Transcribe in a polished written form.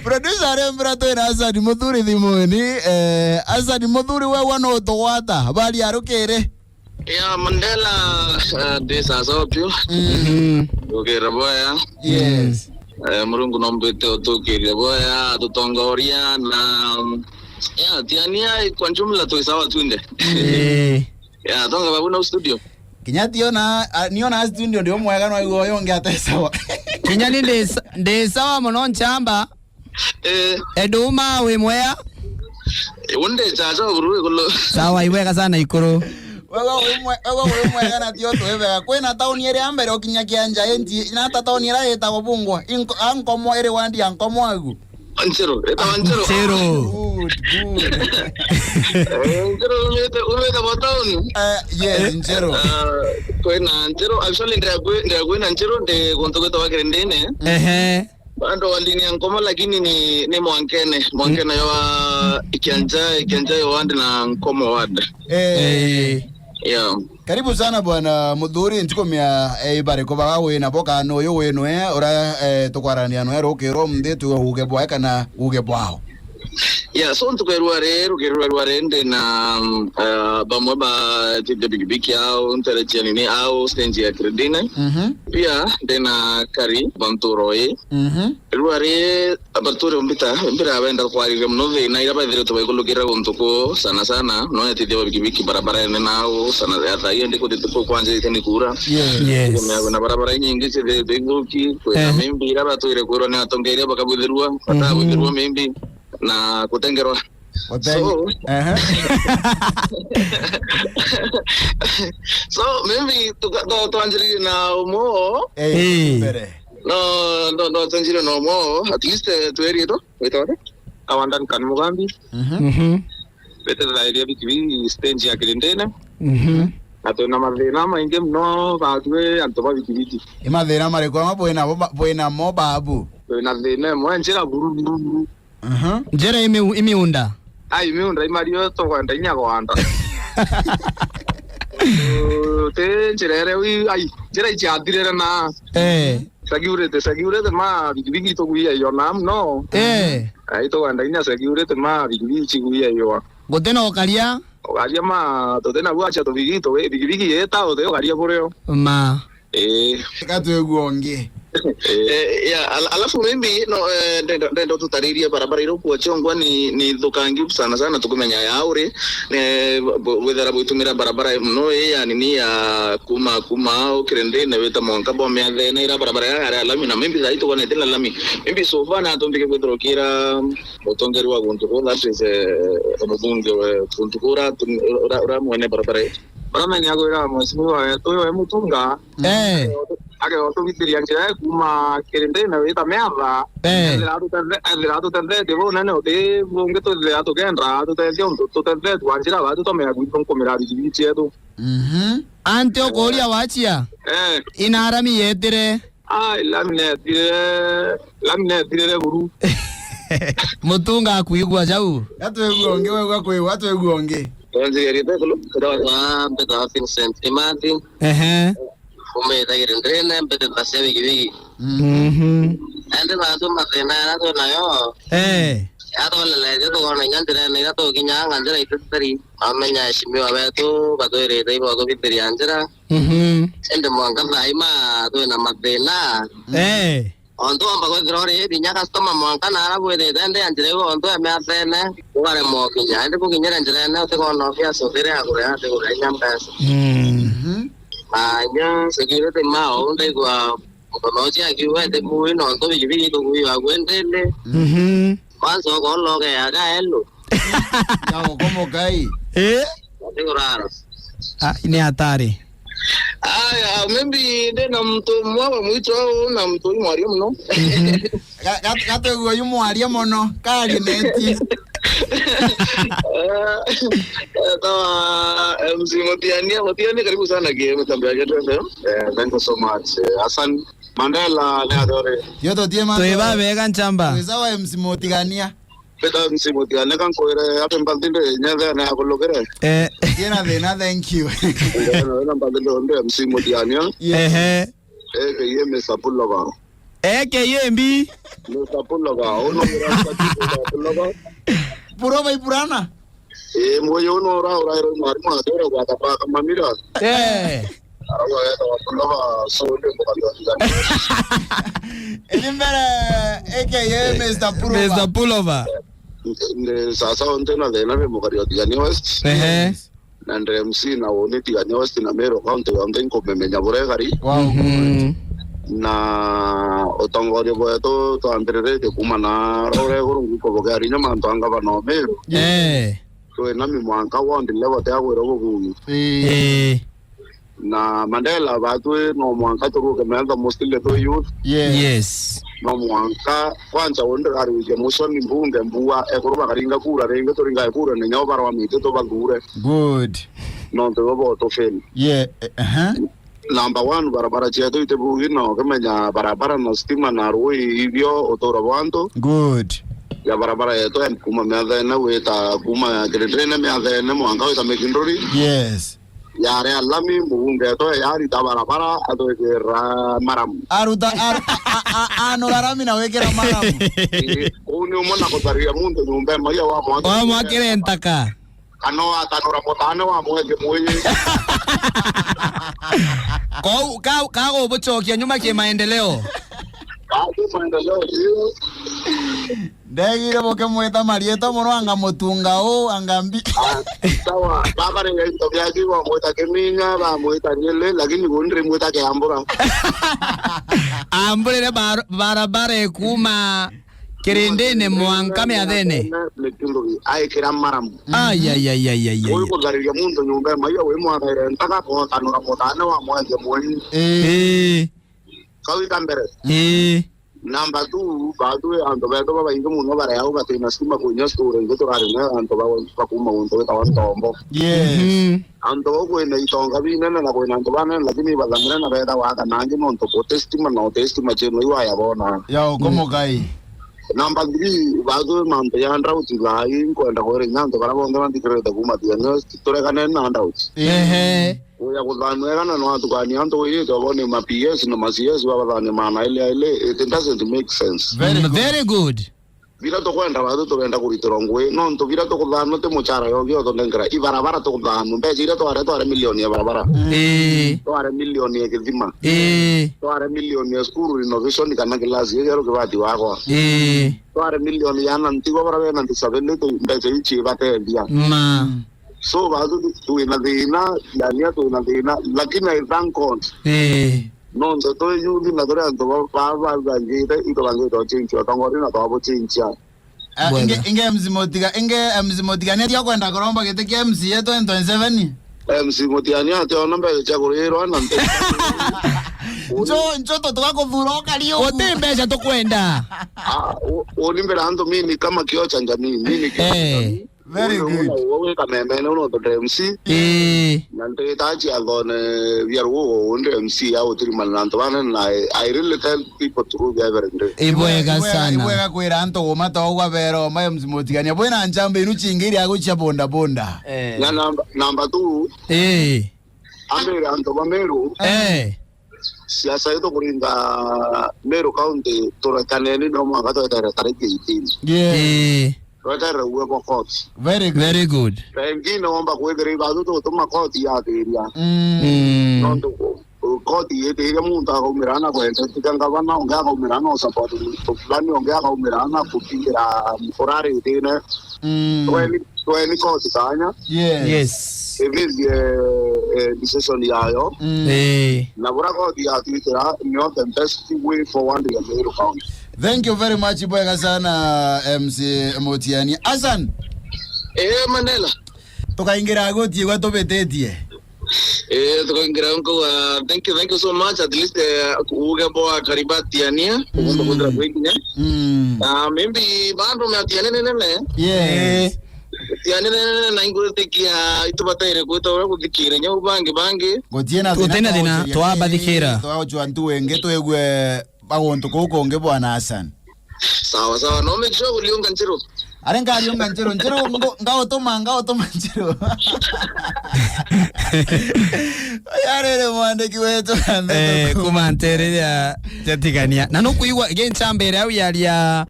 Producer rembra to ina Asad Muthuri thimuni Asad Muthuri we wano togwata bali arukire ya Mandela desa sopio ukira boya yes murungu nombete otokira boya tutongoria na ya tiania kwa jumla tu sawa twinde ya tonga babuna studio Kinyati niona studio ndio mwega no igo yonge atesawa Kinyani de sawa muno nchamba eduma we mwea unde chacho buru kulo sawa iweka sana ikoro wewe mwega na tio to ebe kwena town ere ambere okinya kianja enti na ta town ere eta gobungwa ankomo ere wandi ankomo agu Anchero, eta anchero. Good. Umeta botón. Yes, anchero. Kwena anchero, actually ndio anchero de konto ko tawa kerendene. Bando walini ankoma lakini ni mwankene yo ikianja yo wandi na ankoma wad. Yeah. Karibu sana bwana Muthuri ntikomia ibare ko bawe na boka no yo wenu ora tukwarania no rokero mndetu uge bwa kana uge bwao. Yeah, so ntukerwa rende na bamwe ba tibde bigibiki au nterecheni ni au stenji ya kredine. Pia dena kari banturoe. Ruare apertura mbira wenda kwari mnove na iraba dire to baikologira gontuko sana no ya tibde bigibiki barabara na au sana ya hiyo ndiko dituko kwanza itani kura. Yes. Na barabara nyingi zile begoki kwa mimbi iraba to irekoro na tongeria bakabudhirua hata budhirua mimbi na kutengerwa so maybe to anjiri na umo no tanjiri no mo at least to area to without awandan kan mugambi better la idea bikibi stage ya kirindene ato na mavena mainge no batwe antoba bikibiti imathera mare kwa boina mo babu na vena mo anjira buru njera imiunda imiunda imario to kwenda nyagwanda te njere wi njera ichadirera na sagurete ma bigi to guia yo nam no to kwenda nya sagurete ma bigi chiguia yo goteno kalia ma to tena buacha to bigi eta o de kalia poreo ma katu guonge ya alafu mimi no ndendo tutariria barabara iro kwa chongwa ni dukangi sana tukumenya ya aure wethera buitumira barabara no ya nini ya kuma au kirende ne weta monka bombe ya na ira barabara ya lami na mimi zaito kwa netela lami mimi sofa na tombike kudrokira otongerwa gonto ko that is obunge kuntukura ora mwene barabara barabara yago ira mwesiwa to mutunga ake otobitiria njira kuma kirende na weta meava eliratu tende devo nane ode bonge to eliratu kenra to tende to tende wanjira va to me aguton komera bichi edo ante okoria wachia inarami yetere lamine dire guru mutunga kuigwa jau atweguonge wewe kwa atweguonge onje kolo kwa beta Vincent Imadi umeta kirendene mbete tasebe kibiki ande na to matena na to nayo ya to le to kona nyandira ne to kinyanga ndira itari amenya shimiwa beto batoire dai bo bitari anjira ende mwanga daima to na matena onto amba ko grore dinya customer mwanga na ara bwede ende anjira ko onto me atene ngare mo kinya ende ko kinya anjira na to kono fia so tere akure ate ko nyamba anya security mao ndai kwa konoji akiwa de muy no to bibi to kuyi wa gwendele kwanza ko loge aga elo yao como kai ndio raro ni hatari maybe de na mtu mwa mwito na mtu mwari mno gato yo mwari mno kali neti Mutiania karibu sana game tambia yetu thank you so much Hassan Mandela le adore yo tie man to iba vega nchamba zawa Mutigania peta Mutigania kan koire hapo mbandinde nyadha na kologere tiena de na thank you na mbandinde onde Mutigania eh yeme sapulo ba AKMB. Mr. Pulova, ono Pulova. Purova ipurana. Moyo no ora marma dora kwa tapaka mamira. Awa ya Pulova so le kwa. Elimbere AKA Mr. Purova. Mr. Pulova. Sasa ontena de na Mogario Tigani West. Na MC na woni Tigani West na Mero County onde ko memenya boregari. Wow. Na otongori boeto to andere de kumana ore gurungu ko bogari nyama ntanga bano Mero. So na mi mwanka wondi lewo te agwero bugu. Na Mandela batwe no mwanka to ke menda mostile to youth. Yes. No mwanka kwanza wonde gari uje mushoni mbunge mbuwa e kuruba karinga kura renga to ringa kura ne nyoba barwa mite to bagure. Good. No to bo to fel. Number 1 barabara chetu ite bugi no kemenya barabara no stima na rui hivyo otora wanto. Good. Ya barabara yetu en kuma meadena weta kuma grene meadena mwanga weta mekindori. Yes. Ya re alami mbunge to yari ta barabara ato ke maram. Aruta ano larami na wekera maram. Uni umona ko taria mundo nyumba maya wa mwa. Wa mwakirenta ka. Ano atanora potana wa mweke mwenye. Kago bochokia nyuma ke maendeleo. Ndegire boke mweta marieta mono anga motunga o angambi. Sawa baba renga itobia kiwa mweta keminya ba mweta nyele lakini gondre mweta ke ambura. Ambure barabara ekuma kerendene mwankame adene. Ai kira maram. Ay. Oyo ko gari ya mundo nyumba mayo we mwa ga ntaka ko tanura potana wa mweke mwenye. Kawi kambere. Number 2 badu ando beto baba ingo muno bare au batina stima ko nyasto rengo to gari na ando ba kuma unto ta wan tombo. Yes. Ando ko ina itonga bina na ko ina ando bana lakini balamira na beta wa ka nangi no to testima no testima cheno iwa ya bona. Yao como kai. Number 3 badu mante ya andra uti la ingo anda ko re nyanto para bonga mandi kreta kuma dia no tore kana na anda uti. Oya kudhanu kana no atukani anto ye to bone ma PS no ma CS wa badane mana ile it doesn't make sense. Very good. Vira to kwenda badu to kwenda kuritorongwe no to vira to kudhanu te mochara yo to ndengra ibarabara to kudhanu mbe jira to are milioni ya barabara. To are milioni ya kidima. To are milioni ya skuru renovation kana kilasi yero ke bati wako. To are milioni ya nanti ko bara nanti sabele to mbe ichi bate dia. So badu tu inadina dania tu inadina lakini I thank God. No ndo to yudi na dore anto ba ngire ito bange to chinchi otongori na to abo chincha. Inge mzimotiga neti yakwenda kuromba kete ke MC yetu 27. MC motiani ate onombe cha kuriro anante. Njo to twako vuroka lio. Otembe cha to kwenda. Olimbera anto mimi kama kio cha jamii mimi very good. Wewe kama meme uno to MC. Nante tachi alone viaru unde MC au trimal nanto bana na I really tell people to be very good. Ibwega sana. Ibwega kwera anto goma to gwa vero mayo mzimotigania bwena njambe inuchingiri yako cha bonda bonda. Na number 2. Amere anto bameru. Siasa yetu kuringa Meru County turakaneni no mwakato tariki 18. Rotara uwe kwa court. Very good. Pengine omba kuwekere badu to tuma court ya area. Nondo court yete ya munta ko mirana ko entikanga bana onga ko mirana support to plani onga ko mirana kutingira forare tene. Tweni court sanya. Yes. Evi decision yayo. Na bora ko dia titira no the best way for one day Meru County. Thank you very much Ibwega sana MC Motiani. Asan. Mandela. Tukaingira goti kwa tobetetie. Tukaingira ngo thank you so much at least uge boa karibati ania kuomba kundra kwingine. Maybe bando meatiane nene. Yes. Tiane na ingurete kia itubatere kuto kudikire nyo bangi. Gotiena dina to abadikira. To acho ntu wenge to egwe bagonto ko konge bwana Hassan. Sawa no make sure uliunga nchiro. arenga yonga njero ngao toma njero yarere mwandiki wetu kumantereria jatigania na no kuigwa genchambere au yaria